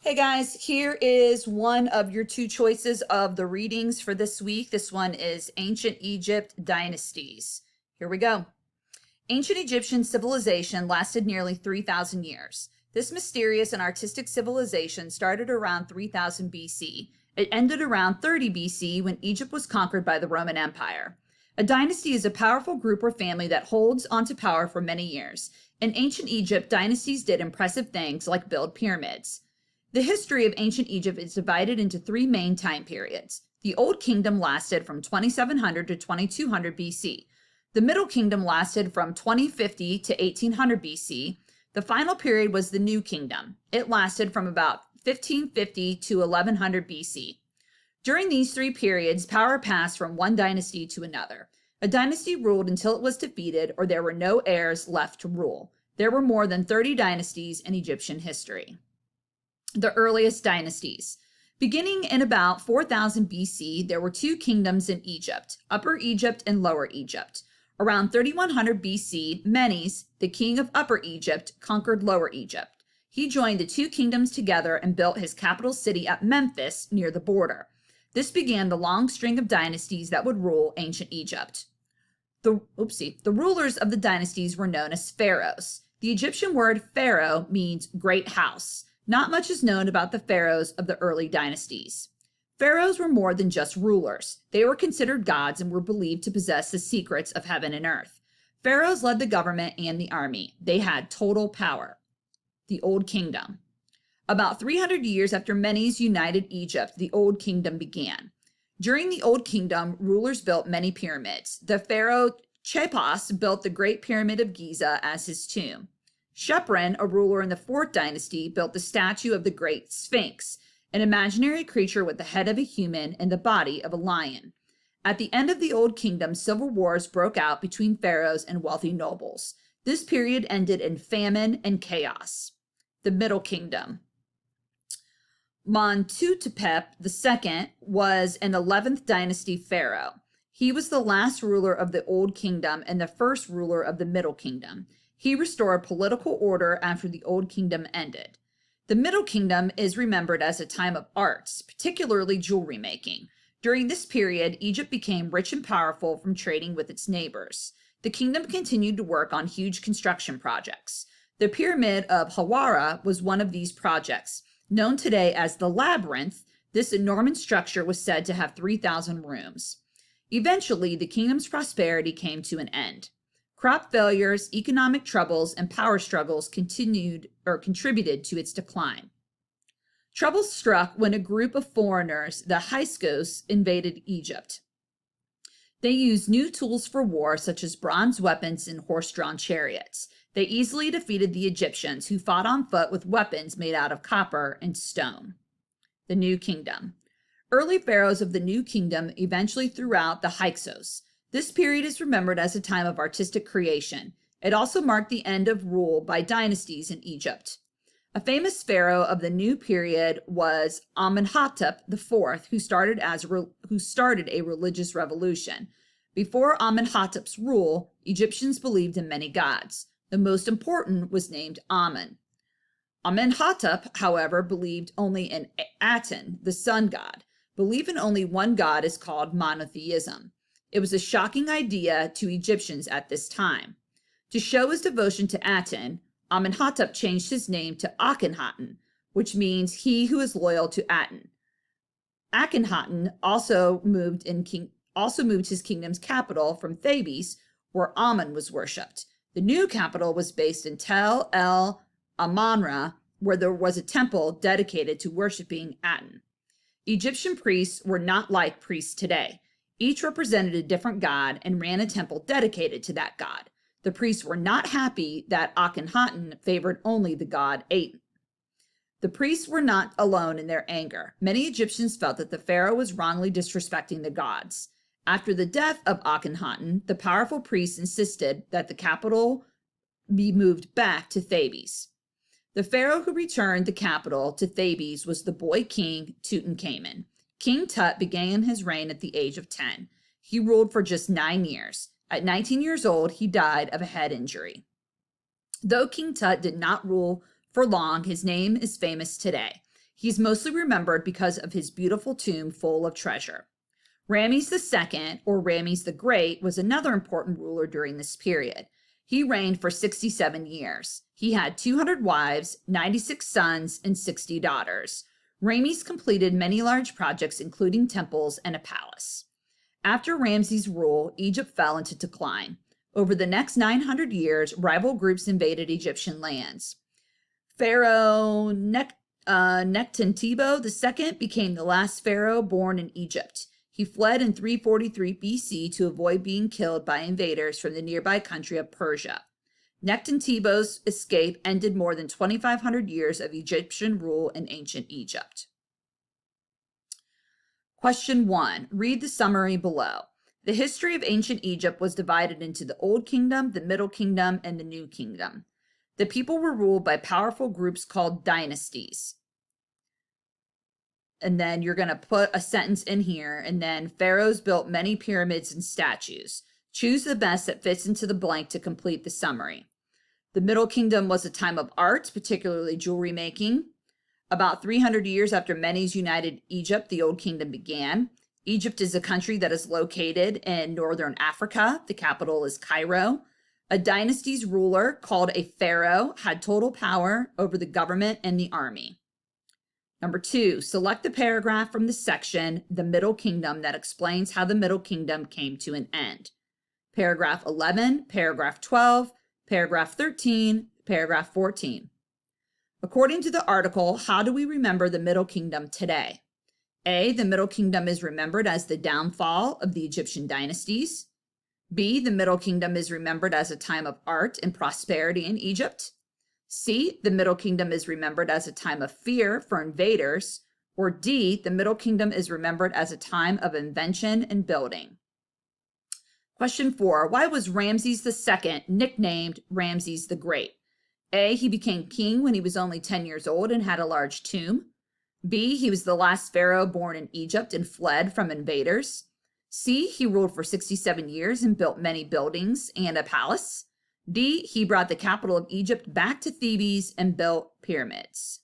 Hey guys, here is one of your two choices of the readings for this week. This one is Ancient Egypt Dynasties. Here we go. Ancient Egyptian civilization lasted nearly 3,000 years. This mysterious and artistic civilization started around 3000 BC. It ended around 30 BC when Egypt was conquered by the Roman Empire. A dynasty is a powerful group or family that holds onto power for many years. In ancient Egypt, dynasties did impressive things like build pyramids. The history of ancient Egypt is divided into three main time periods. The Old Kingdom lasted from 2700 to 2200 BC. The Middle Kingdom lasted from 2050 to 1800 BC. The final period was the New Kingdom. It lasted from about 1550 to 1100 BC. During these three periods, power passed from one dynasty to another. A dynasty ruled until it was defeated or there were no heirs left to rule. There were more than 30 dynasties in Egyptian history. The earliest dynasties. Beginning in about 4000 BC, there were two kingdoms in Egypt, Upper Egypt and Lower Egypt. Around 3100 BC, Menes, the king of Upper Egypt, conquered Lower Egypt. He joined the two kingdoms together and built his capital city at Memphis near the border. This began the long string of dynasties that would rule ancient Egypt. The rulers of the dynasties were known as pharaohs. The Egyptian word pharaoh means great house. Not much is known about the pharaohs of the early dynasties. Pharaohs were more than just rulers. They were considered gods and were believed to possess the secrets of heaven and earth. Pharaohs led the government and the army. They had total power. The Old Kingdom. About 300 years after Menes united Egypt, the Old Kingdom began. During the Old Kingdom, rulers built many pyramids. The pharaoh Cheops built the Great Pyramid of Giza as his tomb. Shepren, a ruler in the Fourth Dynasty, built the statue of the Great Sphinx, an imaginary creature with the head of a human and the body of a lion. At the end of the Old Kingdom, civil wars broke out between pharaohs and wealthy nobles. This period ended in famine and chaos. The Middle Kingdom. Montutepep II was an 11th dynasty pharaoh. He was the last ruler of the Old Kingdom and the first ruler of the Middle Kingdom. He restored political order after the Old Kingdom ended. The Middle Kingdom is remembered as a time of arts, particularly jewelry making. During this period, Egypt became rich and powerful from trading with its neighbors. The kingdom continued to work on huge construction projects. The Pyramid of Hawara was one of these projects. Known today as the Labyrinth, this enormous structure was said to have 3,000 rooms. Eventually, the kingdom's prosperity came to an end. Crop failures, economic troubles, and power struggles contributed to its decline. Trouble struck when a group of foreigners, the Hyksos, invaded Egypt. They used new tools for war, such as bronze weapons and horse-drawn chariots. They easily defeated the Egyptians, who fought on foot with weapons made out of copper and stone. The New Kingdom. Early pharaohs of the New Kingdom eventually threw out the Hyksos. This period is remembered as a time of artistic creation. It also marked the end of rule by dynasties in Egypt. A famous pharaoh of the new period was Amenhotep IV, who started a religious revolution. Before Amenhotep's rule, Egyptians believed in many gods. The most important was named Amen. Amenhotep, however, believed only in Aten, the sun god. Belief in only one god is called monotheism. It was a shocking idea to Egyptians at this time. To show his devotion to Aten, Amenhotep changed his name to Akhenaten, which means he who is loyal to Aten. Akhenaten also moved his kingdom's capital from Thebes, where Amun was worshipped. The new capital was based in Tel El Amarna, where there was a temple dedicated to worshiping Aten. Egyptian priests were not like priests today. Each represented a different god and ran a temple dedicated to that god. The priests were not happy that Akhenaten favored only the god Aten. The priests were not alone in their anger. Many Egyptians felt that the pharaoh was wrongly disrespecting the gods. After the death of Akhenaten, the powerful priests insisted that the capital be moved back to Thebes. The pharaoh who returned the capital to Thebes was the boy king Tutankhamun. King Tut began his reign at the age of 10. He ruled for just 9 years. At 19 years old, he died of a head injury. Though King Tut did not rule for long, his name is famous today. He's mostly remembered because of his beautiful tomb full of treasure. Ramses II, or Ramses the Great, was another important ruler during this period. He reigned for 67 years. He had 200 wives, 96 sons, and 60 daughters. Ramses completed many large projects, including temples and a palace. After Ramses' rule, Egypt fell into decline. Over the next 900 years, rival groups invaded Egyptian lands. Pharaoh Nectanebo II became the last pharaoh born in Egypt. He fled in 343 BC to avoid being killed by invaders from the nearby country of Persia. Nectantebo's escape ended more than 2,500 years of Egyptian rule in ancient Egypt. Question 1. Read the summary below. The history of ancient Egypt was divided into the Old Kingdom, the Middle Kingdom, and the New Kingdom. The people were ruled by powerful groups called dynasties. And then you're going to put a sentence in here, and then pharaohs built many pyramids and statues. Choose the best that fits into the blank to complete the summary. The Middle Kingdom was a time of art, particularly jewelry making. About 300 years after Menes united Egypt, the Old Kingdom began. Egypt is a country that is located in northern Africa. The capital is Cairo. A dynasty's ruler, called a pharaoh, had total power over the government and the army. Number 2, select the paragraph from the section, The Middle Kingdom, that explains how the Middle Kingdom came to an end. Paragraph 11, paragraph 12, paragraph 13, paragraph 14. According to the article, how do we remember the Middle Kingdom today? A, the Middle Kingdom is remembered as the downfall of the Egyptian dynasties. B, the Middle Kingdom is remembered as a time of art and prosperity in Egypt. C, the Middle Kingdom is remembered as a time of fear for invaders. Or D, the Middle Kingdom is remembered as a time of invention and building. Question 4, why was Ramses II nicknamed Ramses the Great? A, he became king when he was only 10 years old and had a large tomb. B, he was the last pharaoh born in Egypt and fled from invaders. C, he ruled for 67 years and built many buildings and a palace. D, he brought the capital of Egypt back to Thebes and built pyramids.